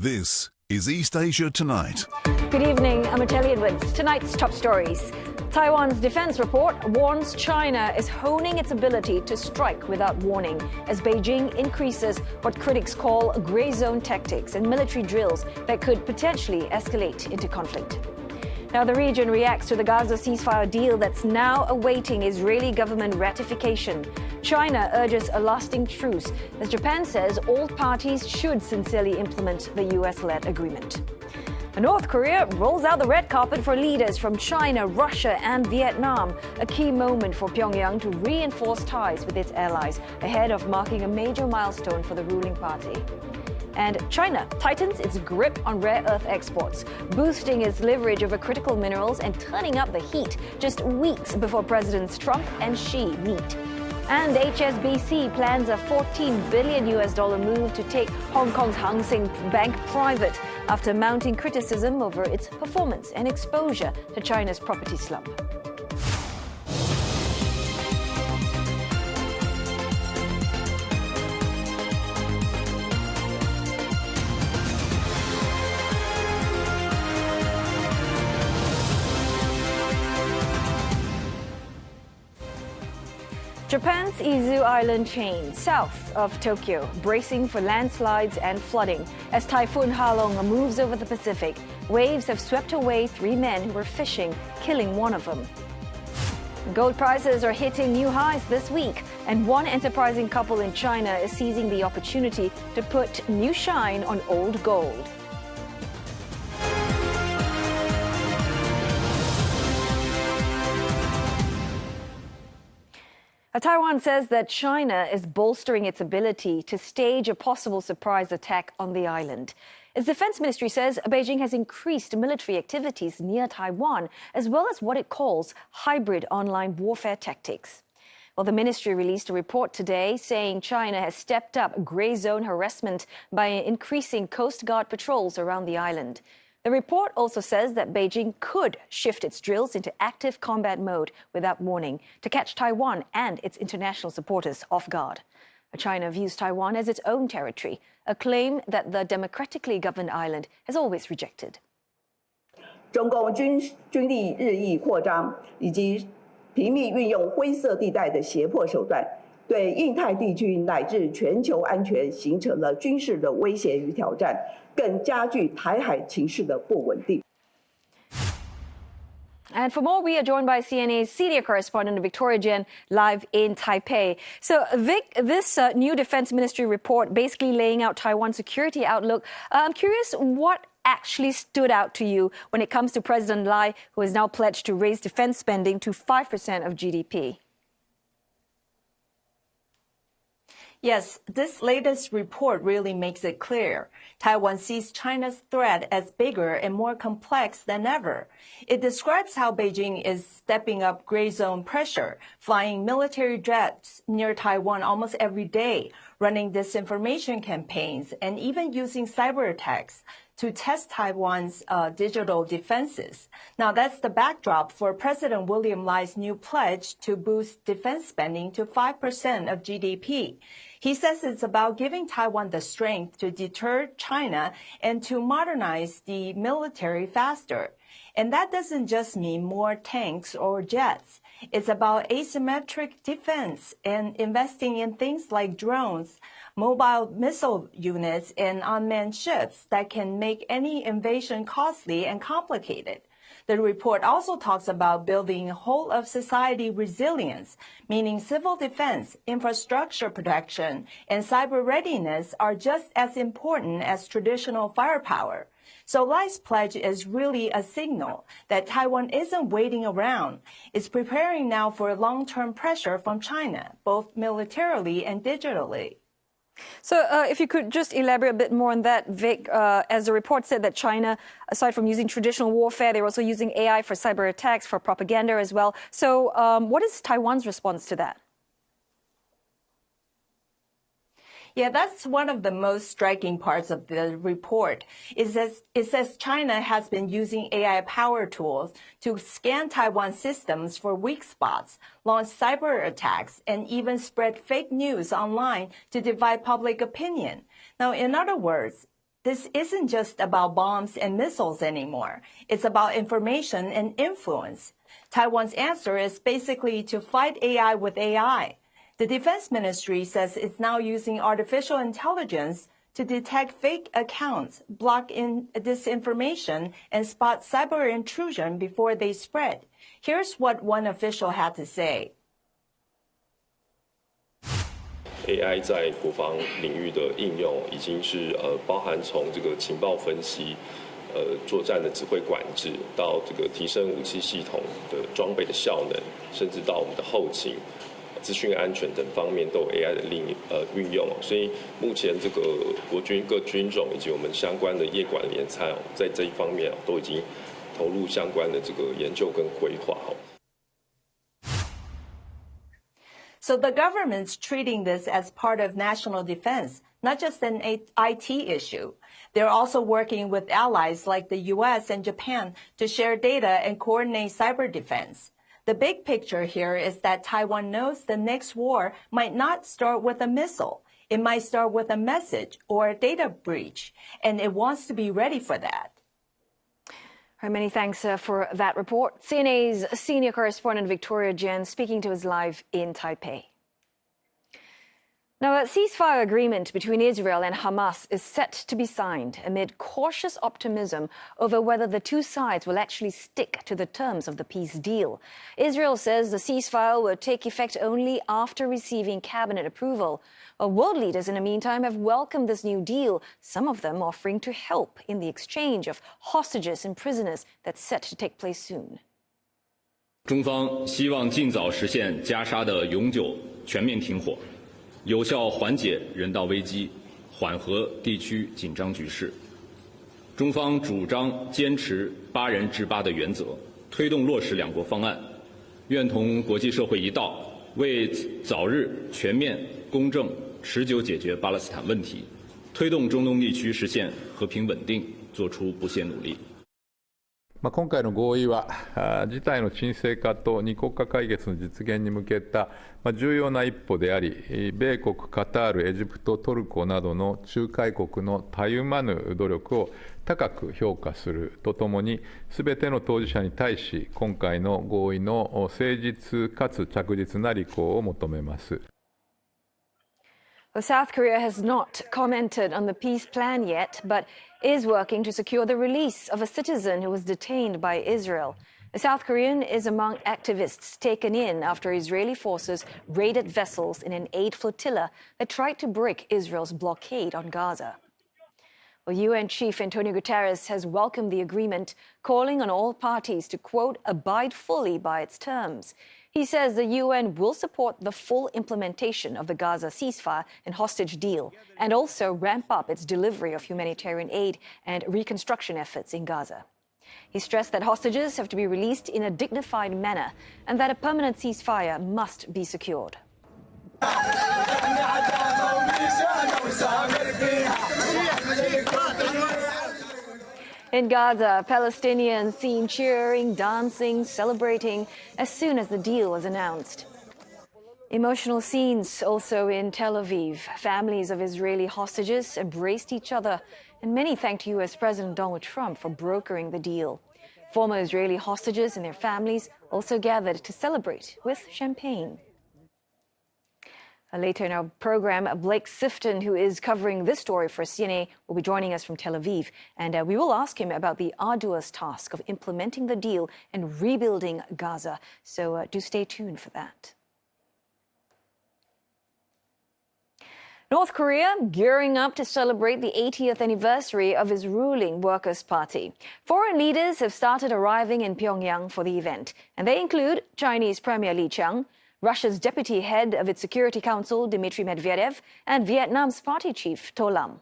This is East Asia Tonight. Good evening, I'm Natalie Edwards. Tonight's top stories. Taiwan's defense report warns China is honing its ability to strike without warning as Beijing increases what critics call grey zone tactics and military drills that could potentially escalate into conflict. Now, the region reacts to the Gaza ceasefire deal that's now awaiting Israeli government ratification. China urges a lasting truce, as Japan says all parties should sincerely implement the US-led agreement. North Korea rolls out the red carpet for leaders from China, Russia and Vietnam, a key moment for Pyongyang to reinforce ties with its allies ahead of marking a major milestone for the ruling party. And China tightens its grip on rare earth exports, boosting its leverage over critical minerals and turning up the heat just weeks before Presidents Trump and Xi meet. And HSBC plans a $14 billion move to take Hong Kong's Hang Seng Bank private after mounting criticism over its performance and exposure to China's property slump. Japan's Izu Island chain, south of Tokyo, bracing for landslides and flooding. As Typhoon Halong moves over the Pacific, waves have swept away 3 men who were fishing, killing one of them. Gold prices are hitting new highs this week, and one enterprising couple in China is seizing the opportunity to put new shine on old gold. Taiwan says that China is bolstering its ability to stage a possible surprise attack on the island. Its defense ministry says Beijing has increased military activities near Taiwan, as well as what it calls hybrid online warfare tactics. Well, the ministry released a report today saying China has stepped up gray zone harassment by increasing Coast Guard patrols around the island. The report also says that Beijing could shift its drills into active combat mode without warning to catch Taiwan and its international supporters off guard. China views Taiwan as its own territory, a claim that the democratically governed island has always rejected. 中共军力日益扩张，以及频密运用灰色地带的胁迫手段，对印太地区乃至全球安全形成了军事的威胁与挑战，更加剧台海情势的不稳定。 And for more, we are joined by CNA's senior correspondent Victoria Jen live in Taipei. So, Vic, this new Defense Ministry report basically laying out Taiwan's security outlook. I'm curious what actually stood out to you when it comes to President Lai, who has now pledged to raise defense spending to 5% of GDP. Yes, this latest report really makes it clear. Taiwan sees China's threat as bigger and more complex than ever. It describes how Beijing is stepping up gray zone pressure, flying military jets near Taiwan almost every day, running disinformation campaigns, and even using cyber attacks to test Taiwan's digital defenses. Now, that's the backdrop for President William Lai's new pledge to boost defense spending to 5% of GDP. He says it's about giving Taiwan the strength to deter China and to modernize the military faster. And that doesn't just mean more tanks or jets. It's about asymmetric defense and investing in things like drones, mobile missile units, and unmanned ships that can make any invasion costly and complicated. The report also talks about building whole of society resilience, meaning civil defense, infrastructure protection, and cyber readiness are just as important as traditional firepower. So Lai's pledge is really a signal that Taiwan isn't waiting around. It's preparing now for long-term pressure from China, both militarily and digitally. So if you could just elaborate a bit more on that, Vic, as the report said that China, aside from using traditional warfare, they're also using AI for cyber attacks, for propaganda as well. So what is Taiwan's response to that? Yeah, that's one of the most striking parts of the report. It says China has been using AI power tools to scan Taiwan systems for weak spots, launch cyber attacks, and even spread fake news online to divide public opinion. Now, in other words, This isn't just about bombs and missiles anymore. It's about information and influence. Taiwan's answer is basically to fight AI with AI. The Defense Ministry says it's now using artificial intelligence to detect fake accounts, block in disinformation, and spot cyber intrusion before they spread. Here's what one official had to say. AI 在国防领域的应用，已经是包含从这个情报分析、作战的指挥管制，到这个提升武器系统的装备的效能，甚至到我们的后勤、资讯安全等方面都有 AI 的运用。所以目前这个国军各军种以及我们相关的业管联参，在这一方面都已经投入相关的这个研究跟规划。So the government's treating this as part of national defense, not just an IT issue. They're also working with allies like the US and Japan to share data and coordinate cyber defense. The big picture here is that Taiwan knows the next war might not start with a missile. It might start with a message or a data breach, and it wants to be ready for that. Many thanks for that report. CNA's senior correspondent Victoria Jen speaking to us live in Taipei. Now, a ceasefire agreement between Israel and Hamas is set to be signed amid cautious optimism over whether the two sides will actually stick to the terms of the peace deal. Israel says the ceasefire will take effect only after receiving cabinet approval. World leaders, in the meantime, have welcomed this new deal, some of them offering to help in the exchange of hostages and prisoners that's set to take place soon. 中方希望尽早实现加沙的永久全面停火，有效缓解人道危机，缓和地区紧张局势。中方主张坚持8人制8的原则，推动落实两国方案，愿同国际社会一道，为早日全面、公正、持久解决巴勒斯坦问题，推動中東地區實現和平穩定做出不懈努力。今回の合意は事態の沈静化と2国家解決の実現に向けた重要な一歩であり、米国、カタール、エジプト、トルコなどの仲介国のたゆまぬ努力を高く評価するとともに、すべての当事者に対し、今回の合意の誠実かつ着実な履行を求めます。Well, South Korea has not commented on the peace plan yet, but is working to secure the release of a citizen who was detained by Israel. The South Korean is among activists taken in after Israeli forces raided vessels in an aid flotilla that tried to break Israel's blockade on Gaza. Well, UN Chief Antonio Guterres has welcomed the agreement, calling on all parties to, quote, abide fully by its terms. He says the UN will support the full implementation of the Gaza ceasefire and hostage deal, and also ramp up its delivery of humanitarian aid and reconstruction efforts in Gaza. He stressed that hostages have to be released in a dignified manner and that a permanent ceasefire must be secured. In Gaza, Palestinians seen cheering, dancing, celebrating as soon as the deal was announced. Emotional scenes also in Tel Aviv. Families of Israeli hostages embraced each other, and many thanked U.S. President Donald Trump for brokering the deal. Former Israeli hostages and their families also gathered to celebrate with champagne. Later in our program, Blake Sifton, who is covering this story for CNA, will be joining us from Tel Aviv. And we will ask him about the arduous task of implementing the deal and rebuilding Gaza. So do stay tuned for that. North Korea gearing up to celebrate the 80th anniversary of its ruling Workers' Party. Foreign leaders have started arriving in Pyongyang for the event, and they include Chinese Premier Li Qiang, Russia's deputy head of its Security Council, Dmitry Medvedev, and Vietnam's party chief, To Lam.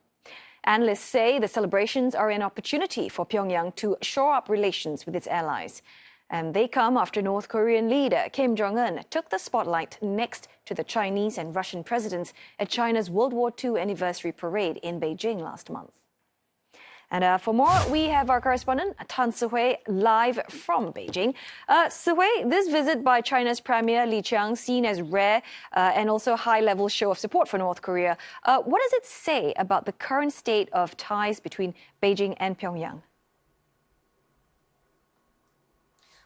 Analysts say the celebrations are an opportunity for Pyongyang to shore up relations with its allies. And they come after North Korean leader Kim Jong-un took the spotlight next to the Chinese and Russian presidents at China's World War II anniversary parade in Beijing last month. And for more, we have our correspondent, Tan Sihui, live from Beijing. Sihui, this visit by China's Premier Li Qiang, seen as rare and also a high-level show of support for North Korea. What does it say about the current state of ties between Beijing and Pyongyang?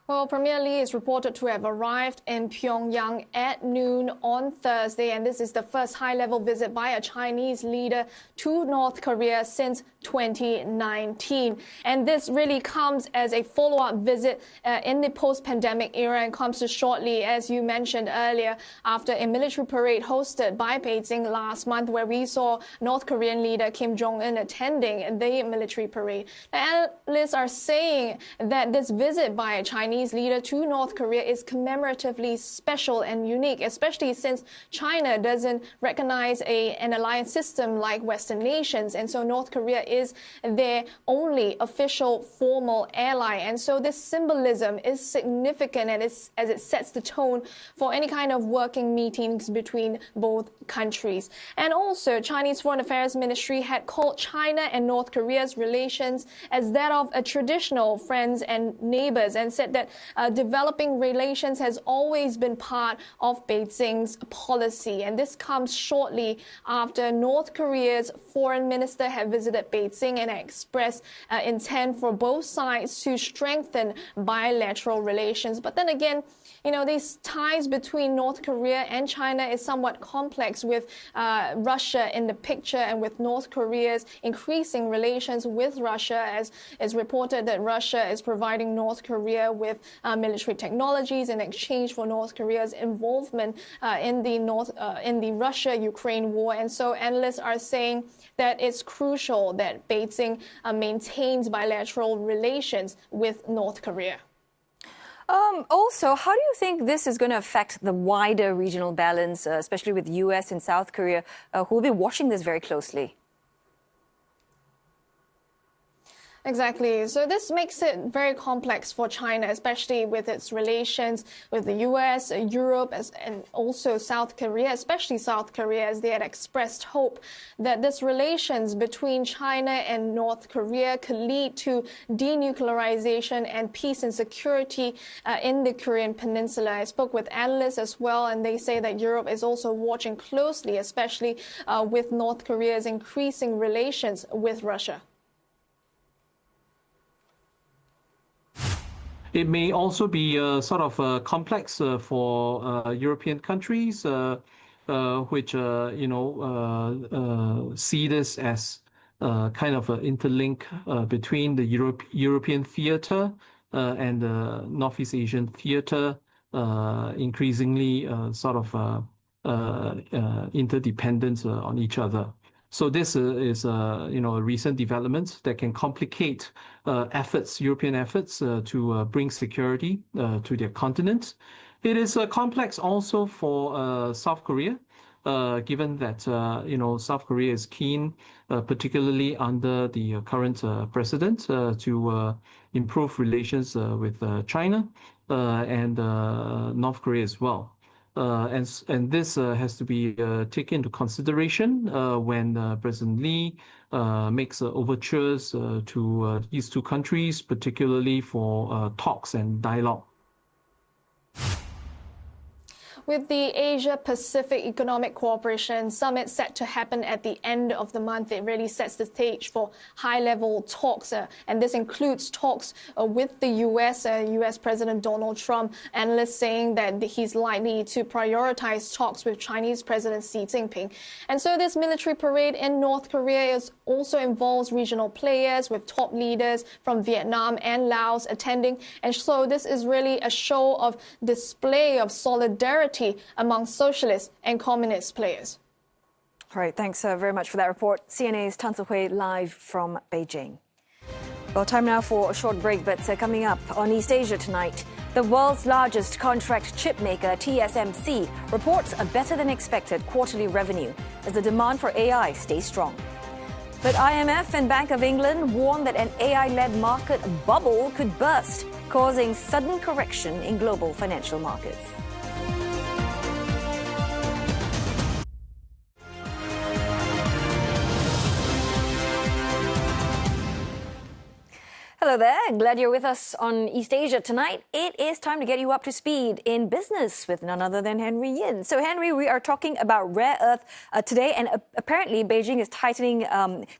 Well, Premier Li is reported to have arrived in Pyongyang at noon on Thursday, and this is the first high-level visit by a Chinese leader to North Korea since 2019. And this really comes as a follow-up visit in the post-pandemic era and comes shortly, as you mentioned earlier, after a military parade hosted by Beijing last month, where we saw North Korean leader Kim Jong-un attending the military parade. The analysts are saying that this visit by a Chinese leader to North Korea is commemoratively special and unique, especially since China doesn't recognize an alliance system like Western nations. And so North Korea is their only official formal ally. And so this symbolism is significant and as it sets the tone for any kind of working meetings between both countries. And also, Chinese Foreign Affairs Ministry had called China and North Korea's relations as that of a traditional friends and neighbors, and said that developing relations has always been part of Beijing's policy. And this comes shortly after North Korea's foreign minister had visited Beijing and expressed intent for both sides to strengthen bilateral relations. But then again, these ties between North Korea and China is somewhat complex, with Russia in the picture and with North Korea's increasing relations with Russia, as is reported that Russia is providing North Korea with military technologies in exchange for North Korea's involvement in the Russia-Ukraine war. And so analysts are saying that it's crucial that Beijing maintains bilateral relations with North Korea. Also, how do you think this is going to affect the wider regional balance, especially with the U.S. and South Korea, who will be watching this very closely? Exactly. So this makes it very complex for China, especially with its relations with the U.S., Europe, and also South Korea, especially South Korea, as they had expressed hope that this relations between China and North Korea could lead to denuclearization and peace and security in the Korean Peninsula. I spoke with analysts as well, and they say that Europe is also watching closely, especially with North Korea's increasing relations with Russia. It may also be sort of complex for European countries, which see this as kind of an interlink between the European theater and the Northeast Asian theater, increasingly sort of interdependent on each other. So this is a recent development that can complicate European efforts to bring security to their continent. It is complex also for South Korea, given that South Korea is keen, particularly under the current president, to improve relations with China and North Korea as well. And this has to be taken into consideration when President Lee makes overtures to these two countries, particularly for talks and dialogue. With the Asia-Pacific Economic Cooperation Summit set to happen at the end of the month, it really sets the stage for high-level talks. And this includes talks with the U.S. U.S. President Donald Trump, analysts saying that he's likely to prioritize talks with Chinese President Xi Jinping. And so this military parade in North Korea also involves regional players, with top leaders from Vietnam and Laos attending. And so this is really a show of display of solidarity among socialist and communist players. All right, thanks very much for that report. CNA's Tan Sihui live from Beijing. Well, time now for a short break, but coming up on East Asia tonight, the world's largest contract chip maker, TSMC, reports a better-than-expected quarterly revenue as the demand for AI stays strong. But IMF and Bank of England warn that an AI-led market bubble could burst, causing sudden correction in global financial markets. Hello there. Glad you're with us on East Asia tonight. It is time to get you up to speed in business with none other than Henry Yin. So, Henry, we are talking about rare earth today, and apparently Beijing is tightening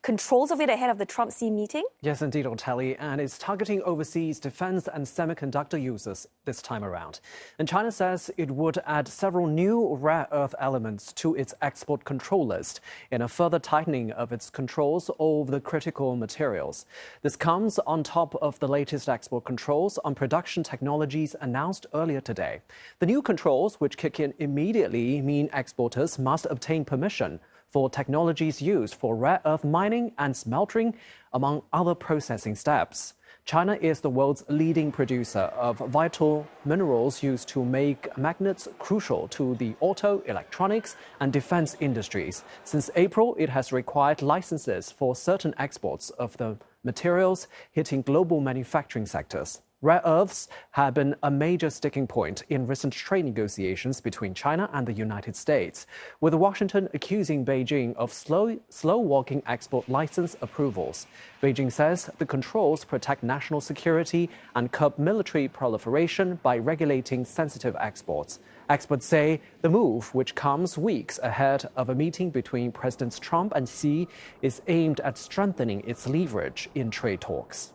controls of it ahead of the Trump-Xi meeting. Yes, indeed, Otelli, and it's targeting overseas defense and semiconductor users this time around. And China says it would add several new rare earth elements to its export control list in a further tightening of its controls over the critical materials. This comes on top of the latest export controls on production technologies announced earlier today. The new controls, which kick in immediately, mean exporters must obtain permission for technologies used for rare earth mining and smelting, among other processing steps. China is the world's leading producer of vital minerals used to make magnets crucial to the auto, electronics, and defense industries. Since April, it has required licenses for certain exports of the materials hitting global manufacturing sectors. Rare earths have been a major sticking point in recent trade negotiations between China and the United States, with Washington accusing Beijing of slow-walking export license approvals. Beijing says the controls protect national security and curb military proliferation by regulating sensitive exports. Experts say the move, which comes weeks ahead of a meeting between Presidents Trump and Xi, is aimed at strengthening its leverage in trade talks.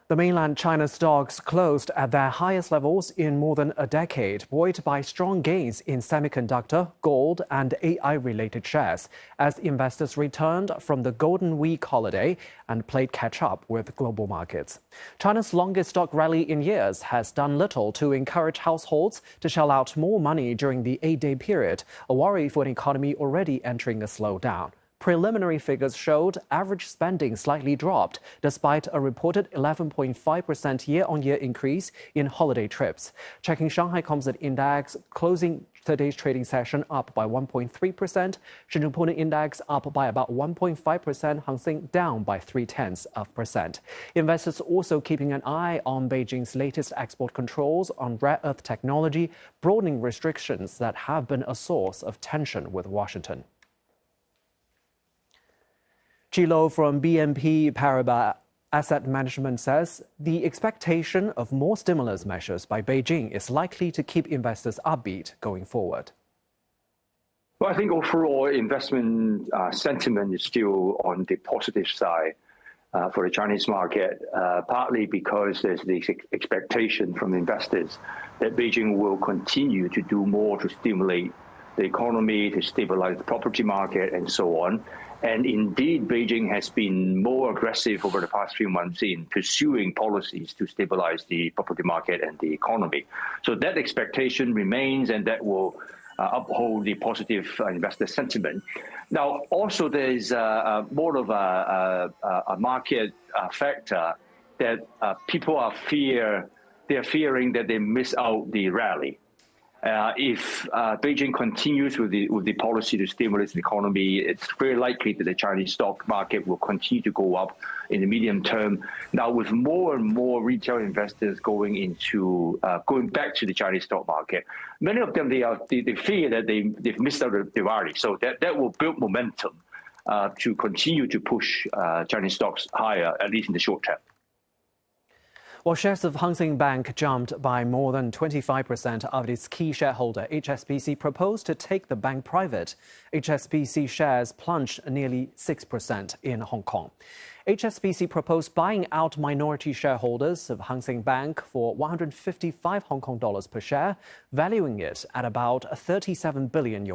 The mainland China stocks closed at their highest levels in more than a decade, buoyed by strong gains in semiconductor, gold, and AI-related shares, as investors returned from the Golden Week holiday and played catch-up with global markets. China's longest stock rally in years has done little to encourage households to shell out more money during the 8-day period, a worry for an economy already entering a slowdown. Preliminary figures showed average spending slightly dropped, despite a reported 11.5% year-on-year increase in holiday trips. Checking Shanghai Composite Index closing today's trading session up by 1.3%, Shenzhen Pudong Index up by about 1.5%, Hang Seng down by 0.3%. Investors also keeping an eye on Beijing's latest export controls on rare earth technology, broadening restrictions that have been a source of tension with Washington. Chilo from BNP Paribas Asset Management says the expectation of more stimulus measures by Beijing is likely to keep investors upbeat going forward. Well, I think overall investment sentiment is still on the positive side for the Chinese market, partly because there's the expectation from investors that Beijing will continue to do more to stimulate the economy, to stabilize the property market, and so on. And indeed, Beijing has been more aggressive over the past few months in pursuing policies to stabilize the property market and the economy. So that expectation remains, and that will uphold the positive investor sentiment. Now, also there is more of a market factor that people are fearing that they miss out the rally. If Beijing continues with the policy to stimulate the economy, it's very likely that the Chinese stock market will continue to go up in the medium term. Now, with more and more retail investors going back to the Chinese stock market, many of them they fear that they've missed out the rally. So that will build momentum to continue to push Chinese stocks higher, at least in the short term. While shares of Hang Seng Bank jumped by more than 25% after its key shareholder, HSBC, proposed to take the bank private. HSBC shares plunged nearly 6% in Hong Kong. HSBC proposed buying out minority shareholders of Hang Seng Bank for 155 Hong Kong dollars per share, valuing it at about $37 billion.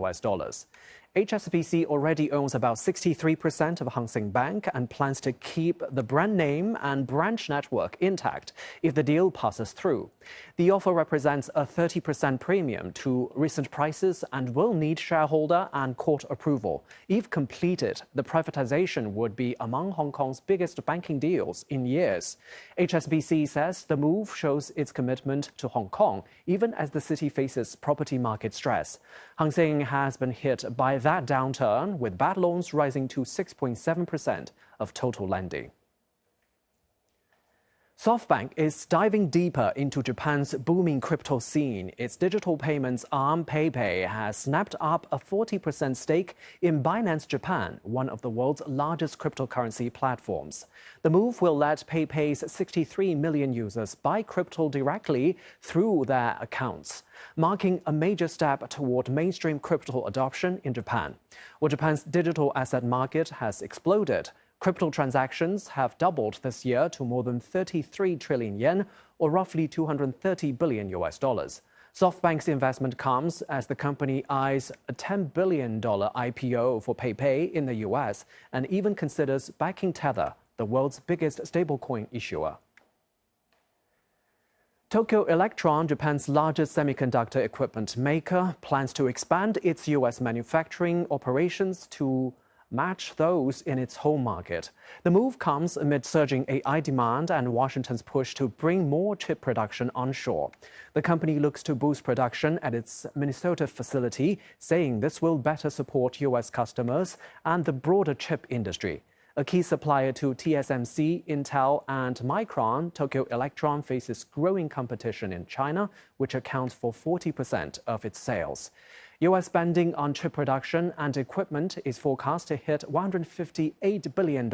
HSBC already owns about 63% of Hang Seng Bank and plans to keep the brand name and branch network intact if the deal passes through. The offer represents a 30% premium to recent prices and will need shareholder and court approval. If completed, the privatization would be among Hong Kong's biggest banking deals in years. HSBC says the move shows its commitment to Hong Kong, even as the city faces property market stress. Hang Seng has been hit by that downturn, with bad loans rising to 6.7% of total lending. SoftBank is diving deeper into Japan's booming crypto scene. Its digital payments arm PayPay has snapped up a 40% stake in Binance Japan, one of the world's largest cryptocurrency platforms. The move will let PayPay's 63 million users buy crypto directly through their accounts, marking a major step toward mainstream crypto adoption in Japan. Well, Japan's digital asset market has exploded. Crypto transactions have doubled this year to more than 33 trillion yen, or roughly $230 billion. SoftBank's investment comes as the company eyes a $10 billion IPO for PayPay in the US and even considers backing Tether, the world's biggest stablecoin issuer. Tokyo Electron, Japan's largest semiconductor equipment maker, plans to expand its US manufacturing operations to match those in its home market. The move comes amid surging AI demand and Washington's push to bring more chip production onshore. The company looks to boost production at its Minnesota facility, saying this will better support US customers and the broader chip industry. A key supplier to TSMC, Intel, and Micron, Tokyo Electron faces growing competition in China, which accounts for 40% of its sales. U.S. spending on chip production and equipment is forecast to hit $158 billion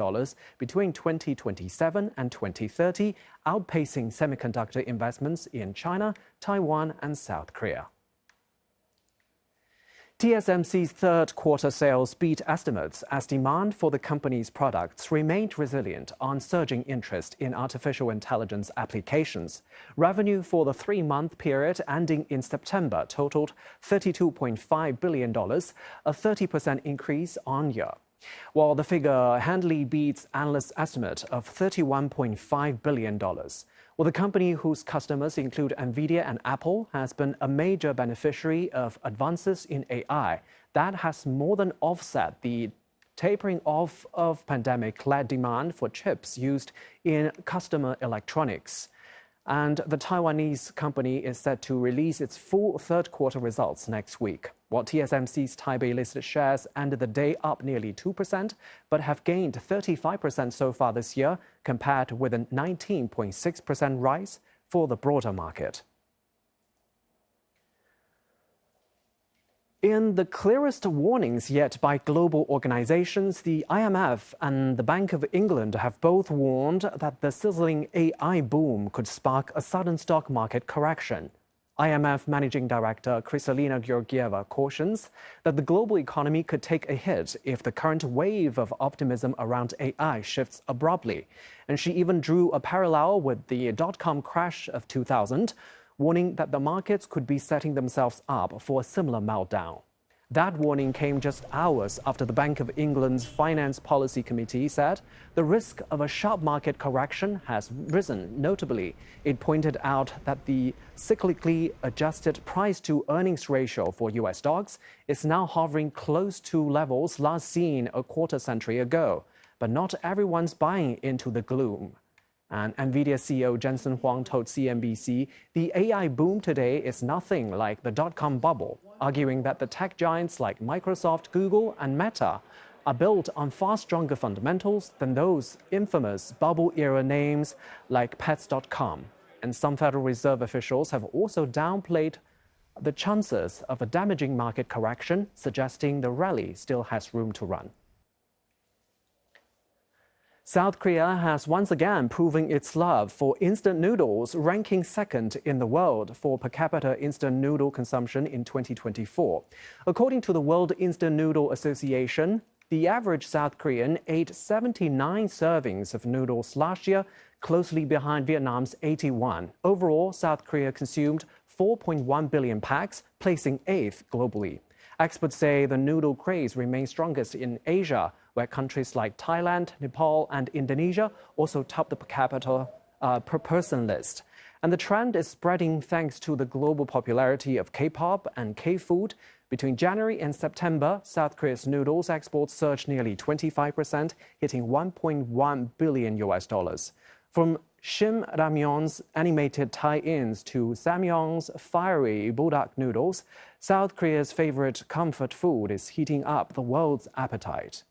between 2027 and 2030, outpacing semiconductor investments in China, Taiwan, and South Korea. TSMC's third quarter sales beat estimates as demand for the company's products remained resilient on surging interest in artificial intelligence applications. Revenue for the three-month period ending in September totaled $32.5 billion, a 30% increase on year. While the figure handily beats analysts' estimate of $31.5 billion. Well, the company, whose customers include NVIDIA and Apple, has been a major beneficiary of advances in AI that has more than offset the tapering off of pandemic-led demand for chips used in customer electronics. And the Taiwanese company is set to release its full third quarter results next week. While TSMC's Taipei-listed shares ended the day up nearly 2%, but have gained 35% so far this year, compared with a 19.6% rise for the broader market. In the clearest warnings yet by global organizations, the IMF and the Bank of England have both warned that the sizzling AI boom could spark a sudden stock market correction. IMF Managing Director Kristalina Georgieva cautions that the global economy could take a hit if the current wave of optimism around AI shifts abruptly. And she even drew a parallel with the dot-com crash of 2000, warning that the markets could be setting themselves up for a similar meltdown. That warning came just hours after the Bank of England's Finance Policy Committee said the risk of a sharp market correction has risen notably. It pointed out that the cyclically adjusted price-to-earnings ratio for US stocks is now hovering close to levels last seen a quarter-century ago. But not everyone's buying into the gloom. And NVIDIA CEO Jensen Huang told CNBC the AI boom today is nothing like the dot-com bubble, arguing that the tech giants like Microsoft, Google, and Meta are built on far stronger fundamentals than those infamous bubble-era names like Pets.com. And some Federal Reserve officials have also downplayed the chances of a damaging market correction, suggesting the rally still has room to run. South Korea has once again proven its love for instant noodles, ranking second in the world for per capita instant noodle consumption in 2024. According to the World Instant Noodle Association, the average South Korean ate 79 servings of noodles last year, closely behind Vietnam's 81. Overall, South Korea consumed 4.1 billion packs, placing 8th globally. Experts say the noodle craze remains strongest in Asia, where countries like Thailand, Nepal, and Indonesia also top the per capita per person list. And the trend is spreading thanks to the global popularity of K-pop and K-food. Between January and September, South Korea's noodles exports surged nearly 25%, hitting $1.1 billion. From Shim Ramyeon's animated tie-ins to Samyong's fiery buldak noodles, South Korea's favorite comfort food is heating up the world's appetite.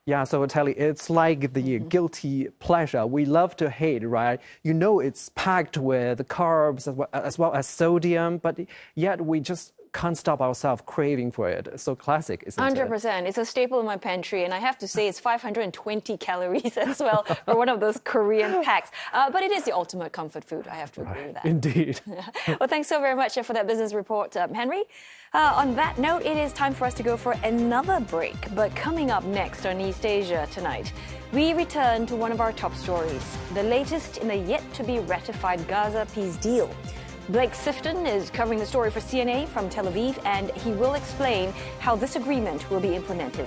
Yeah, so Telly, it's like the guilty pleasure. We love to hate, right? You know it's packed with carbs as well as sodium, but yet we just can't stop ourselves craving for it. So classic, isn't it? 100%. It's a staple in my pantry, and I have to say it's 520 calories as well for one of those Korean packs. But it is the ultimate comfort food. I have to agree with that. Indeed. Well, thanks so very much for that business report, Henry. On that note, it is time for us to go for another break. But coming up next on East Asia tonight, we return to one of our top stories, the latest in the yet-to-be-ratified Gaza peace deal. Blake Sifton is covering the story for CNA from Tel Aviv, and he will explain how this agreement will be implemented.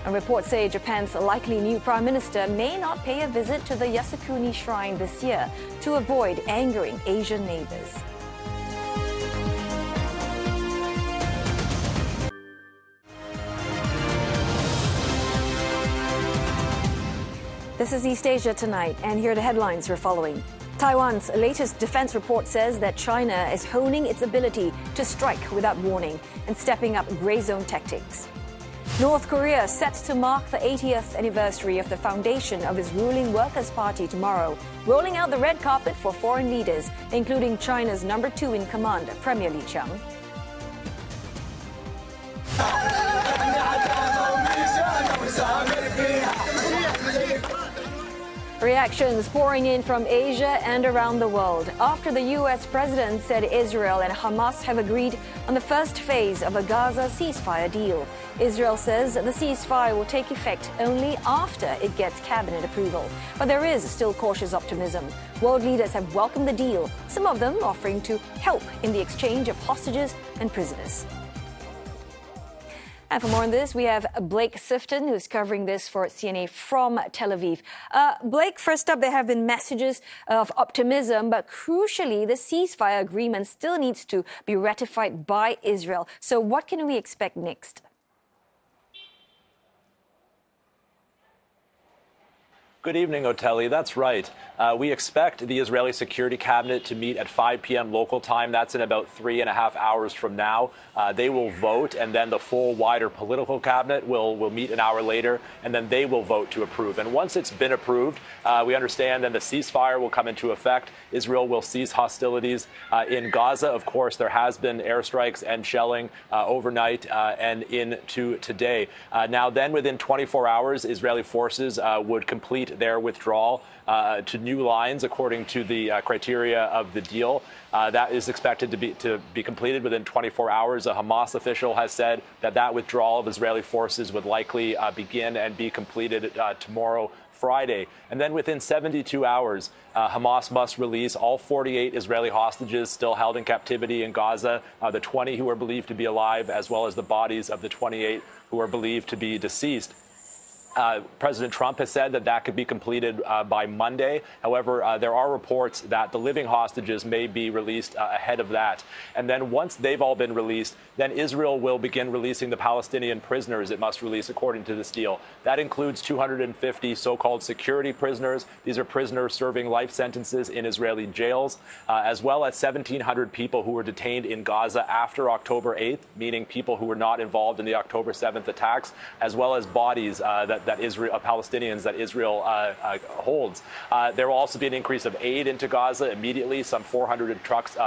And reports say Japan's likely new prime minister may not pay a visit to the Yasukuni Shrine this year to avoid angering Asian neighbors. This is East Asia Tonight, and here are the headlines we're following. Taiwan's latest defense report says that China is honing its ability to strike without warning and stepping up gray zone tactics. North Korea set to mark the 80th anniversary of the foundation of its ruling Workers' Party tomorrow, rolling out the red carpet for foreign leaders, including China's number 2 in command, Premier Li Qiang. Reactions pouring in from Asia and around the world after the U.S. president said Israel and Hamas have agreed on the first phase of a Gaza ceasefire deal. Israel says the ceasefire will take effect only after it gets cabinet approval. But there is still cautious optimism. World leaders have welcomed the deal, some of them offering to help in the exchange of hostages and prisoners. And for more on this, we have Blake Sifton, who's covering this for CNA from Tel Aviv. Blake, first up, there have been messages of optimism, but crucially, the ceasefire agreement still needs to be ratified by Israel. So what can we expect next? Good evening, Otelli. That's right. We expect the Israeli Security Cabinet to meet at 5 p.m. local time. That's in about 3.5 hours from now. They will vote, and then the full, wider political cabinet will meet an hour later, and then they will vote to approve. And once it's been approved, we understand then the ceasefire will come into effect. Israel will cease hostilities in Gaza. Of course, there has been airstrikes and shelling overnight and into today. Now, then within 24 hours, Israeli forces would complete their withdrawal to new lines according to the criteria of the deal. That is expected to be completed within 24 hours. A Hamas official has said that withdrawal of Israeli forces would likely begin and be completed tomorrow, Friday. And then within 72 hours, Hamas must release all 48 Israeli hostages still held in captivity in Gaza, the 20 who are believed to be alive, as well as the bodies of the 28 who are believed to be deceased. President Trump has said that could be completed by Monday. However, there are reports that the living hostages may be released ahead of that. And then once they've all been released, then Israel will begin releasing the Palestinian prisoners it must release according to this deal. That includes 250 so-called security prisoners. These are prisoners serving life sentences in Israeli jails, as well as 1,700 people who were detained in Gaza after October 8th, meaning people who were not involved in the October 7th attacks, as well as bodies that Israel, Palestinians that Israel holds. There will also be an increase of aid into Gaza immediately, some 400 trucks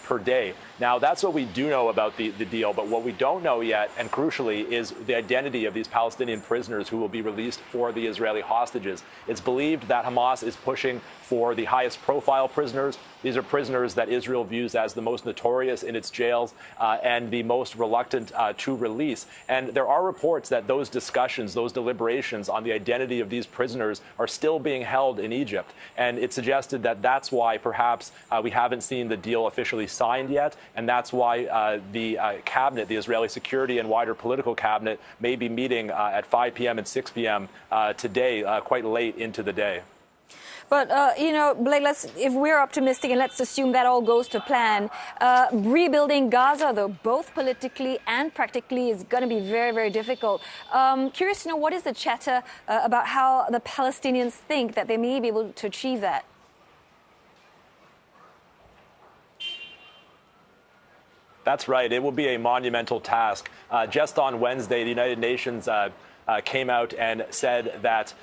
per day. Now, that's what we do know about the deal, but what we don't know yet, and crucially, is the identity of these Palestinian prisoners who will be released for the Israeli hostages. It's believed that Hamas is pushing for the highest profile prisoners. These are prisoners that Israel views as the most notorious in its jails and the most reluctant to release. And there are reports that those discussions, those deliberations on the identity of these prisoners are still being held in Egypt. And it suggested that that's why perhaps we haven't seen the deal officially signed yet. And that's why the cabinet, the Israeli security and wider political cabinet, may be meeting at 5 p.m. and 6 p.m. Today, quite late into the day. But, Blake, if we're optimistic and let's assume that all goes to plan, rebuilding Gaza, though, both politically and practically, is going to be very, very difficult. Curious to know, what is the chatter about how the Palestinians think that they may be able to achieve that? That's right. It will be a monumental task. Just on Wednesday, the United Nations came out and said that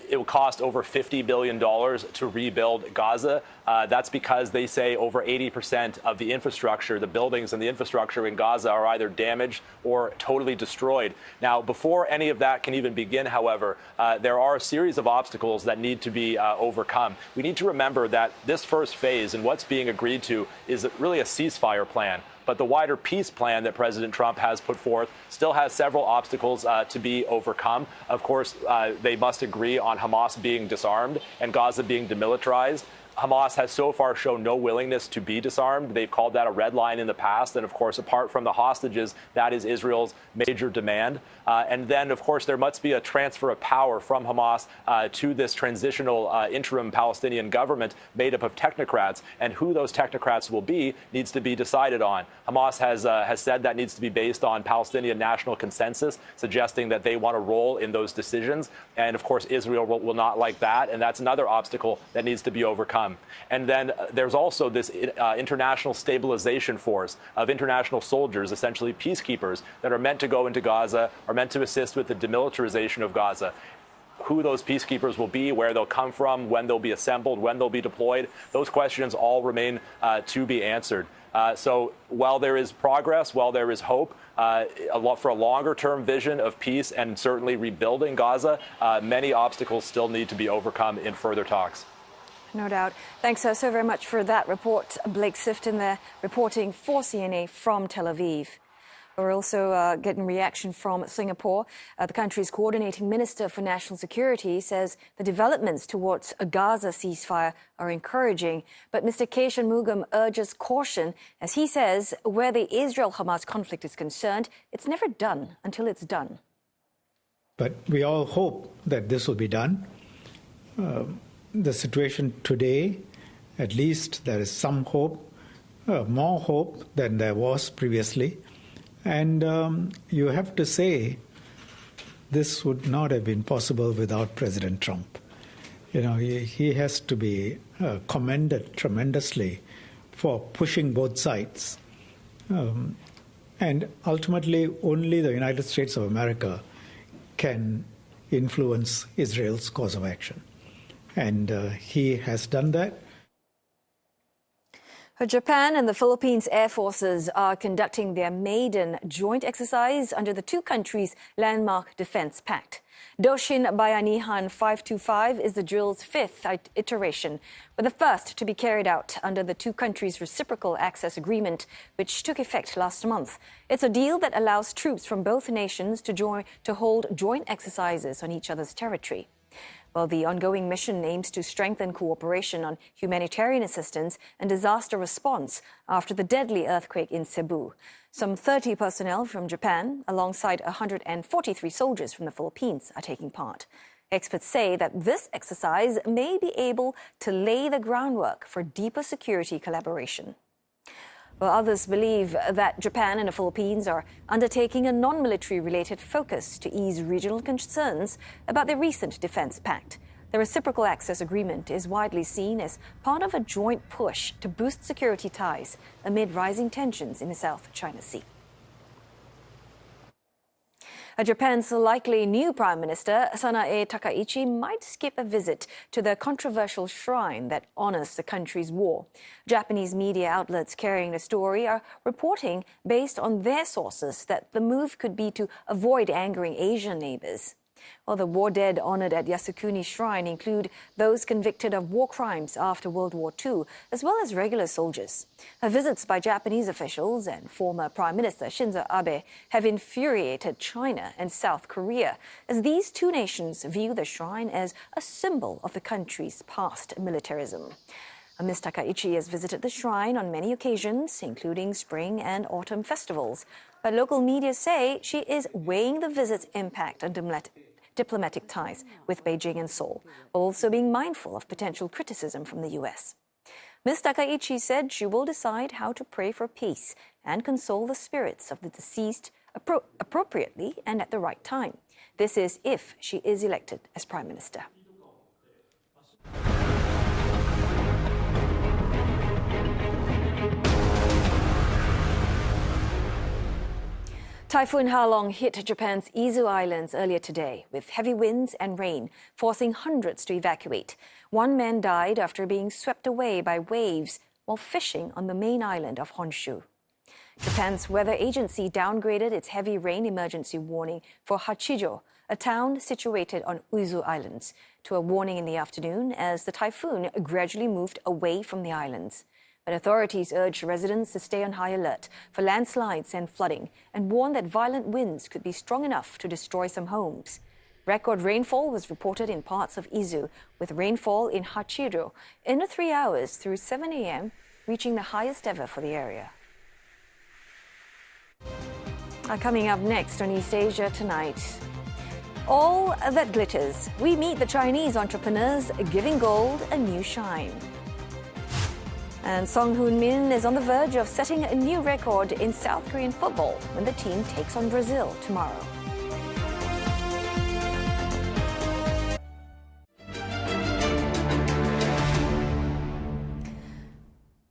it will cost over $50 billion to rebuild Gaza. That's because they say over 80% of the infrastructure, the buildings and the infrastructure in Gaza are either damaged or totally destroyed. Now, before any of that can even begin, however, there are a series of obstacles that need to be overcome. We need to remember that this first phase and what's being agreed to is really a ceasefire plan. But the wider peace plan that President Trump has put forth still has several obstacles to be overcome. Of course, they must agree on Hamas being disarmed and Gaza being demilitarized. Hamas has so far shown no willingness to be disarmed. They've called that a red line in the past. And of course, apart from the hostages, that is Israel's major demand. And then, of course, there must be a transfer of power from Hamas to this transitional interim Palestinian government made up of technocrats. And who those technocrats will be needs to be decided on. Hamas has said that needs to be based on Palestinian national consensus, suggesting that they want a role in those decisions. And of course, Israel will not like that. And that's another obstacle that needs to be overcome. And then there's also this international stabilization force of international soldiers, essentially peacekeepers, that are meant to go into Gaza, are meant to assist with the demilitarization of Gaza. Who those peacekeepers will be, where they'll come from, when they'll be assembled, when they'll be deployed, those questions all remain to be answered. So while there is progress, while there is hope for a longer-term vision of peace and certainly rebuilding Gaza, many obstacles still need to be overcome in further talks. No doubt. Thanks so very much for that report. Blake Sifton there reporting for CNA from Tel Aviv. We're also getting reaction from Singapore. The country's coordinating minister for national security says the developments towards a Gaza ceasefire are encouraging. But Mr. K. Shanmugam urges caution as he says where the Israel-Hamas conflict is concerned, it's never done until it's done. But we all hope that this will be done. The situation today, at least there is some hope, more hope than there was previously. And you have to say this would not have been possible without President Trump. You know, he has to be commended tremendously for pushing both sides. And ultimately, only the United States of America can influence Israel's course of action. And he has done that. Japan and the Philippines Air Forces are conducting their maiden joint exercise under the two countries' landmark defense pact. Doshin Bayanihan 525 is the drill's fifth iteration, but the first to be carried out under the two countries' reciprocal access agreement, which took effect last month. It's a deal that allows troops from both nations to hold joint exercises on each other's territory. Well, the ongoing mission aims to strengthen cooperation on humanitarian assistance and disaster response after the deadly earthquake in Cebu. Some 30 personnel from Japan, alongside 143 soldiers from the Philippines, are taking part. Experts say that this exercise may be able to lay the groundwork for deeper security collaboration. Well, others believe that Japan and the Philippines are undertaking a non-military related focus to ease regional concerns about the recent defense pact. The reciprocal access agreement is widely seen as part of a joint push to boost security ties amid rising tensions in the South China Sea. Japan's likely new Prime Minister, Sanae Takaichi, might skip a visit to the controversial shrine that honors the country's war. Japanese media outlets carrying the story are reporting, based on their sources, that the move could be to avoid angering Asian neighbors. Well, the war dead honored at Yasukuni Shrine include those convicted of war crimes after World War II, as well as regular soldiers. Visits by Japanese officials and former Prime Minister Shinzo Abe have infuriated China and South Korea, as these two nations view the shrine as a symbol of the country's past militarism. Ms. Takaichi has visited the shrine on many occasions, including spring and autumn festivals. But local media say she is weighing the visit's impact on diplomatic ties with Beijing and Seoul, while also being mindful of potential criticism from the U.S. Ms. Takaichi said she will decide how to pray for peace and console the spirits of the deceased appropriately and at the right time. This is if she is elected as Prime Minister. Typhoon Halong hit Japan's Izu Islands earlier today with heavy winds and rain, forcing hundreds to evacuate. One man died after being swept away by waves while fishing on the main island of Honshu. Japan's weather agency downgraded its heavy rain emergency warning for Hachijo, a town situated on Izu Islands, to a warning in the afternoon as the typhoon gradually moved away from the islands. But authorities urged residents to stay on high alert for landslides and flooding and warned that violent winds could be strong enough to destroy some homes. Record rainfall was reported in parts of Izu, with rainfall in Hachijo in the 3 hours through 7 a.m., reaching the highest ever for the area. Coming up next on East Asia Tonight. All that glitters. We meet the Chinese entrepreneurs giving gold a new shine. And Song Hoon-min is on the verge of setting a new record in South Korean football when the team takes on Brazil tomorrow.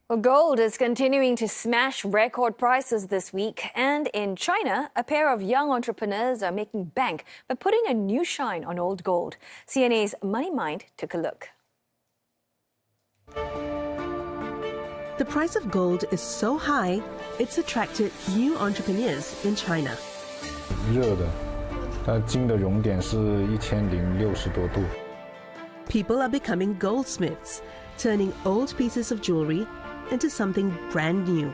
Well, gold is continuing to smash record prices this week. And in China, a pair of young entrepreneurs are making bank by putting a new shine on old gold. CNA's Money Mind took a look. The price of gold is so high, it's attracted new entrepreneurs in China. 热的，它金的熔点是1060多度。 People are becoming goldsmiths, turning old pieces of jewelry into something brand new.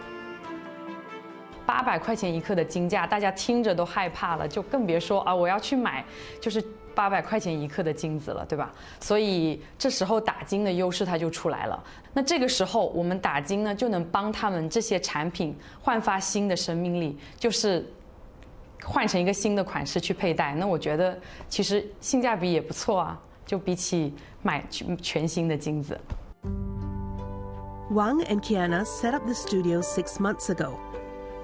800块钱一克的金价，大家听着都害怕了，就更别说啊，我要去买就是800块钱一克的金子了，对吧？所以这时候打金的优势它就出来了。那这个时候我们打金呢，就能帮他们这些产品焕发新的生命力，就是换成一个新的款式去佩戴。那我觉得其实性价比也不错啊，就比起买全新的金子。 Wang and Kiana set up the studio 6 months ago.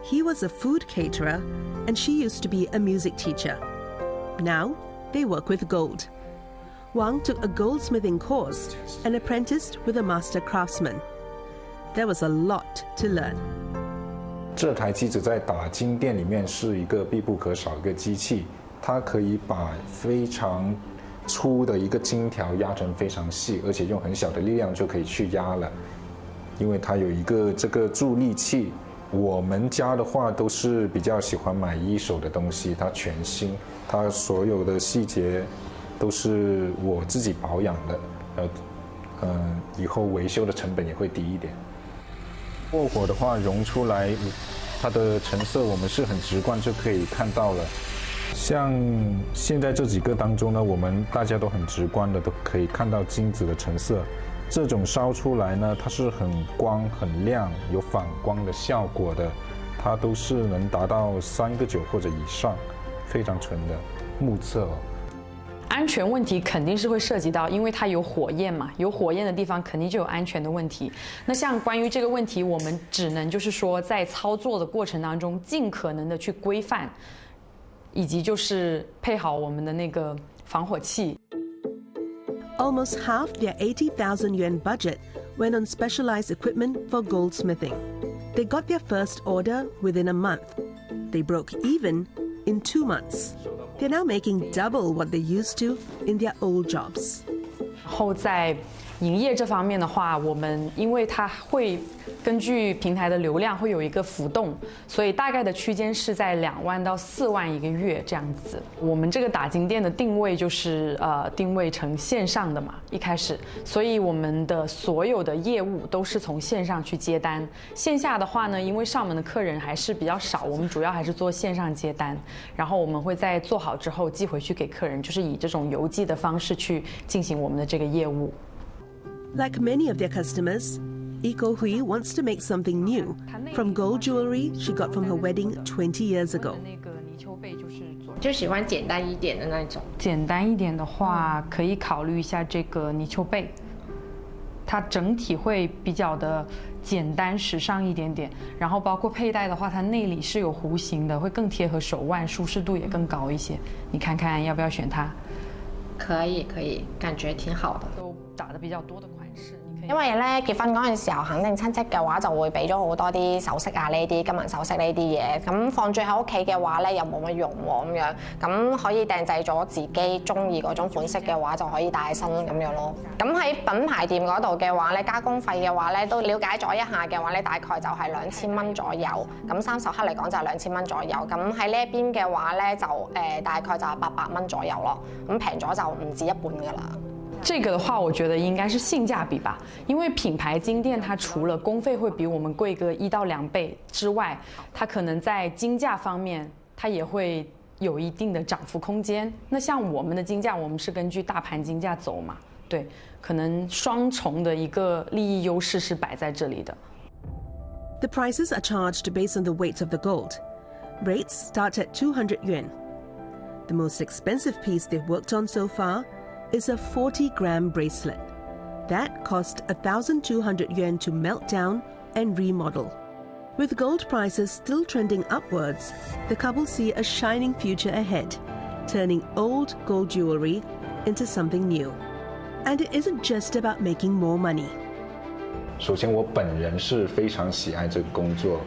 He was a food caterer and she used to be a music teacher. Now they work with gold. Wang took a goldsmithing course and apprenticed with a master craftsman. There was a lot to learn. 这台机子在打金店里面是一个必不可少的一个机器，它可以把非常粗的一个金条压成非常细，而且用很小的力量就可以去压了。因为它有一个这个助力器，我们家的话都是比较喜欢买一手的东西，它全新，它所有的细节都是我自己保养的，以后维修的成本也会低一点。过火的话溶出来，它的成色我们是很直观就可以看到了。像现在这几个当中呢，我们大家都很直观的都可以看到金子的成色。 这种烧出来呢，它是很光、很亮，有反光的效果的，它都是能达到3个9或者以上，非常纯的目测。安全问题肯定是会涉及到，因为它有火焰嘛，有火焰的地方肯定就有安全的问题。那像关于这个问题，我们只能就是说在操作的过程当中，尽可能的去规范，以及就是配好我们的那个防火器。 Almost half their 80,000 yuan budget went on specialized equipment for goldsmithing. They got their first order within a month. They broke even in 2 months. They're now making double what they used to in their old jobs. 后在营业这方面的话，我们因为它会根据平台的流量会有一个浮动，所以大概的区间是在2万到4万一个月这样子。我们这个打金店的定位就是定位成线上的嘛，一开始，所以我们的所有的业务都是从线上去接单。线下的话呢，因为上门的客人还是比较少，我们主要还是做线上接单，然后我们会在做好之后寄回去给客人，就是以这种邮寄的方式去进行我们的这个业务。 Like many of their customers, Iko Hui wants to make something new from gold jewelry she got from her wedding 20 years ago. 就喜欢简单一点的那种。简单一点的话，可以考虑一下这个泥鳅贝，它整体会比较的简单时尚一点点。然后包括佩戴的话，它内里是有弧形的，会更贴合手腕，舒适度也更高一些。你看看要不要选它？可以，感觉挺好的。都打的比较多的款式。因為咧結婚嗰陣時候，肯定親戚嘅話就會俾咗好多啲首飾啊，呢啲金銀首飾呢啲嘢，咁放住喺屋企嘅話咧又冇乜用喎咁樣，咁可以訂製咗自己中意嗰種款式嘅話就可以帶身咁樣咯。咁喺品牌店嗰度嘅話咧，加工費嘅話咧都了解咗一下嘅話咧，大概就係2000蚊左右，咁30克嚟講就係2000蚊左右，咁喺呢一邊嘅話咧就大概就係800蚊左右咯，咁平咗就唔止一半㗎啦。这个的话，我觉得应该是性价比吧，因为品牌金店它除了工费会比我们贵个1到2倍之外，它可能在金价方面它也会有一定的涨幅空间。那像我们的金价，我们是根据大盘金价走嘛，对，可能双重的一个利益优势是摆在这里的。The prices are charged based on the weight of the gold. Rates start at 200 yuan. The most expensive piece they've worked on so far is a 40-gram bracelet. That cost 1,200 yuan to melt down and remodel. With gold prices still trending upwards, the couple see a shining future ahead, turning old gold jewelry into something new. And it isn't just about making more money. 首先，我本人是非常喜爱这个工作，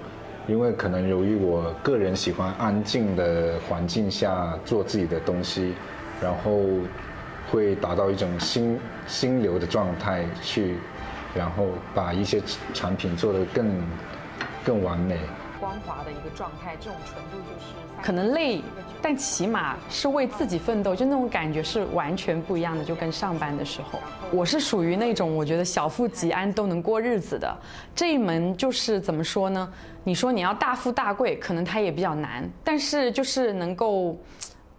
因为可能由于我个人喜欢安静的环境下做自己的东西，然后会达到一种心流的状态去，然后把一些产品做得更完美。光滑的一个状态，这种纯度就是可能累，但起码是为自己奋斗，就那种感觉是完全不一样的，就跟上班的时候。我是属于那种我觉得小富即安都能过日子的。这一门就是怎么说呢？你说你要大富大贵，可能它也比较难，但是就是能够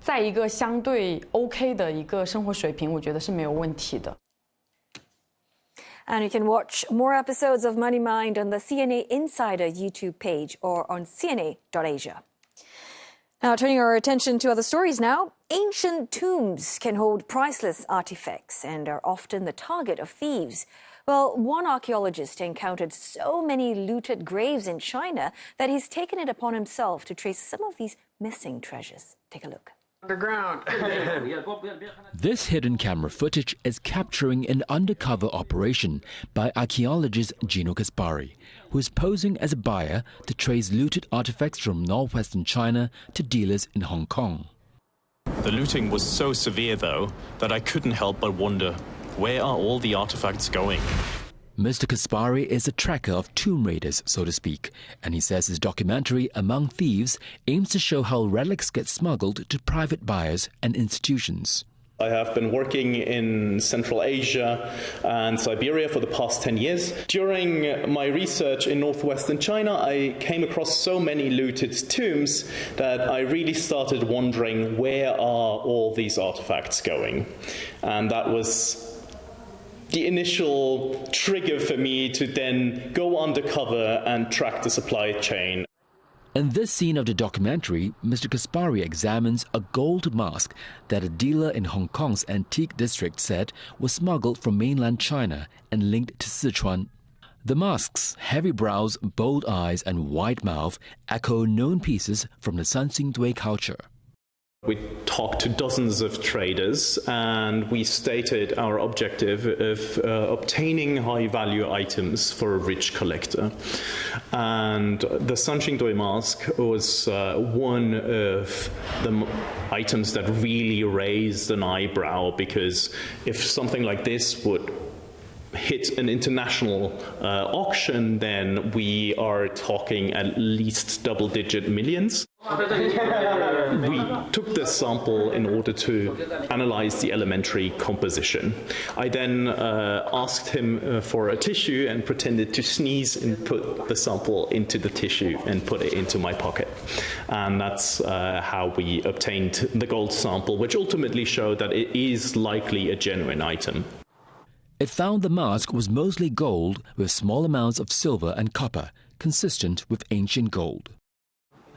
在一个相对 OK 的一个生活水平，我觉得是没有问题的。And you can watch more episodes of Money Mind on the CNA Insider YouTube page or on cna.asia. Now, turning our attention to other stories now. Ancient tombs can hold priceless artifacts and are often the target of thieves. Well, one archaeologist encountered so many looted graves in China that he's taken it upon himself to trace some of these missing treasures. Take a look. Underground. This hidden camera footage is capturing an undercover operation by archaeologist Gino Kaspari, who is posing as a buyer to trace looted artifacts from northwestern China to dealers in Hong Kong. The looting was so severe, though, that I couldn't help but wonder, where are all the artifacts going? Mr. Kaspari is a tracker of tomb raiders, so to speak, and he says his documentary, Among Thieves, aims to show how relics get smuggled to private buyers and institutions. I have been working in Central Asia and Siberia for the past 10 years. During my research in northwestern China, I came across so many looted tombs that I really started wondering, where are all these artifacts going? And that was the initial trigger for me to then go undercover and track the supply chain. In this scene of the documentary, Mr. Kaspari examines a gold mask that a dealer in Hong Kong's antique district said was smuggled from mainland China and linked to Sichuan. The mask's heavy brows, bold eyes and wide mouth echo known pieces from the Sanxingdui culture. We talked to dozens of traders and we stated our objective of obtaining high-value items for a rich collector. And the Sanxingdui mask was one of the items that really raised an eyebrow, because if something like this would hit an international auction, then we are talking at least double-digit millions. We took this sample in order to analyze the elementary composition. I then asked him for a tissue and pretended to sneeze and put the sample into the tissue and put it into my pocket. And that's how we obtained the gold sample, which ultimately showed that it is likely a genuine item. It found the mask was mostly gold with small amounts of silver and copper, consistent with ancient gold.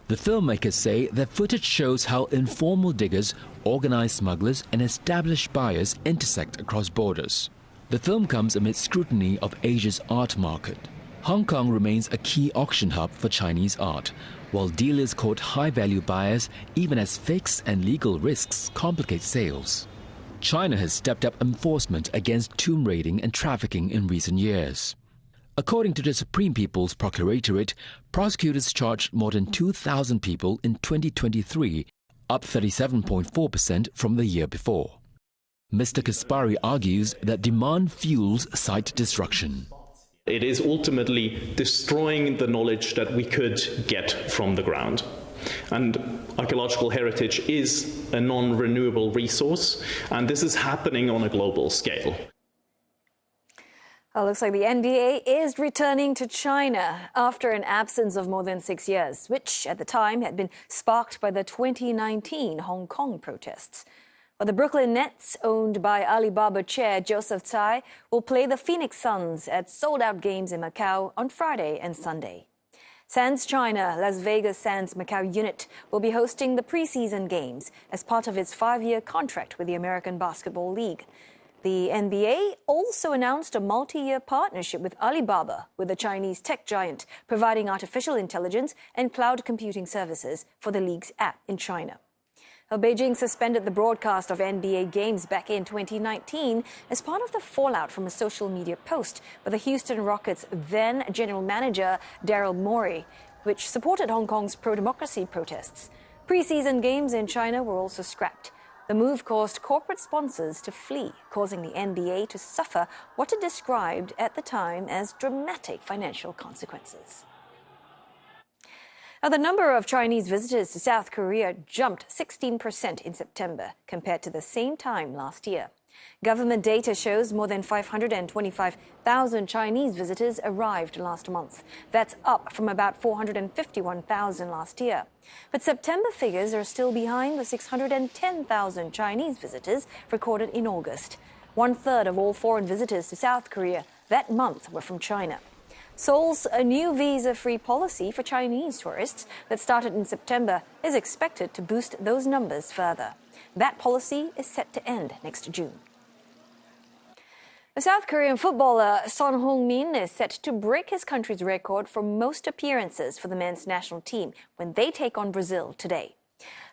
The filmmakers say that footage shows how informal diggers, organized smugglers and established buyers intersect across borders. The film comes amid scrutiny of Asia's art market. Hong Kong remains a key auction hub for Chinese art, while dealers court high-value buyers even as fixed and legal risks complicate sales. China has stepped up enforcement against tomb raiding and trafficking in recent years. According to the Supreme People's Procuratorate, prosecutors charged more than 2,000 people in 2023, up 37.4% from the year before. Mr. Kaspari argues that demand fuels site destruction. It is ultimately destroying the knowledge that we could get from the ground. And archaeological heritage is a non-renewable resource, and this is happening on a global scale. Well, looks like the NBA is returning to China after an absence of more than 6 years, which at the time had been sparked by the 2019 Hong Kong protests. Well, the Brooklyn Nets, owned by Alibaba chair Joseph Tsai, will play the Phoenix Suns at sold-out games in Macau on Friday and Sunday. Sands China, Las Vegas Sands Macau unit, will be hosting the preseason games as part of its 5-year contract with the American Basketball League. The NBA also announced a multi-year partnership with Alibaba, with the Chinese tech giant, providing artificial intelligence and cloud computing services for the league's app in China. Well, Beijing suspended the broadcast of NBA games back in 2019 as part of the fallout from a social media post by the Houston Rockets' then general manager Daryl Morey, which supported Hong Kong's pro-democracy protests. Preseason games in China were also scrapped. The move caused corporate sponsors to flee, causing the NBA to suffer what it described at the time as dramatic financial consequences. Now, the number of Chinese visitors to South Korea jumped 16% in September compared to the same time last year. Government data shows more than 525,000 Chinese visitors arrived last month. That's up from about 451,000 last year. But September figures are still behind the 610,000 Chinese visitors recorded in August. 1/3 of all foreign visitors to South Korea that month were from China. Seoul's a new visa-free policy for Chinese tourists that started in September is expected to boost those numbers further. That policy is set to end next June. The South Korean footballer Son Heung-min is set to break his country's record for most appearances for the men's national team when they take on Brazil today.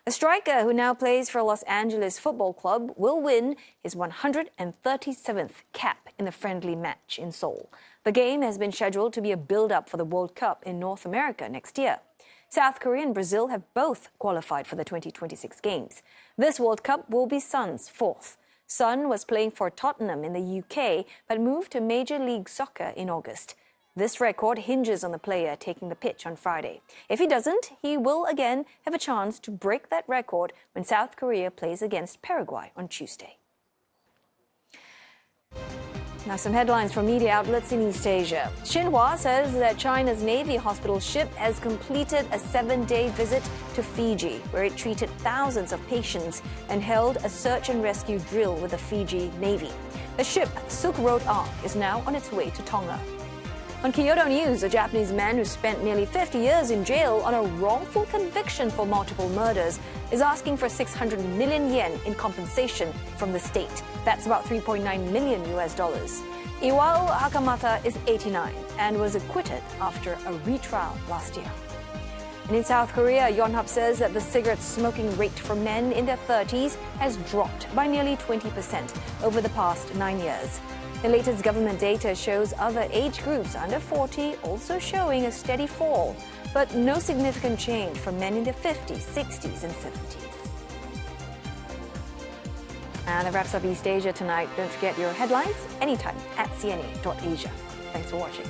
The striker, who now plays for Los Angeles Football Club, will win his 137th cap in the friendly match in Seoul. The game has been scheduled to be a build-up for the World Cup in North America next year. South Korea and Brazil have both qualified for the 2026 Games. This World Cup will be Son's fourth. Son was playing for Tottenham in the UK, but moved to Major League Soccer in August. This record hinges on the player taking the pitch on Friday. If he doesn't, he will again have a chance to break that record when South Korea plays against Paraguay on Tuesday. Now, some headlines from media outlets in East Asia. Xinhua says that China's Navy hospital ship has completed a 7-day visit to Fiji, where it treated thousands of patients and held a search and rescue drill with the Fiji Navy. The ship, Silk Road Ark, is now on its way to Tonga. On Kyodo News, a Japanese man who spent nearly 50 years in jail on a wrongful conviction for multiple murders is asking for 600 million yen in compensation from the state. That's about $3.9 million. Iwao Hakamata is 89 and was acquitted after a retrial last year. And in South Korea, Yonhap says that the cigarette smoking rate for men in their 30s has dropped by nearly 20% over the past 9 years. The latest government data shows other age groups under 40 also showing a steady fall, but no significant change for men in their 50s, 60s, and 70s. And that wraps up East Asia tonight. Don't forget your headlines anytime at cna.asia. Thanks for watching.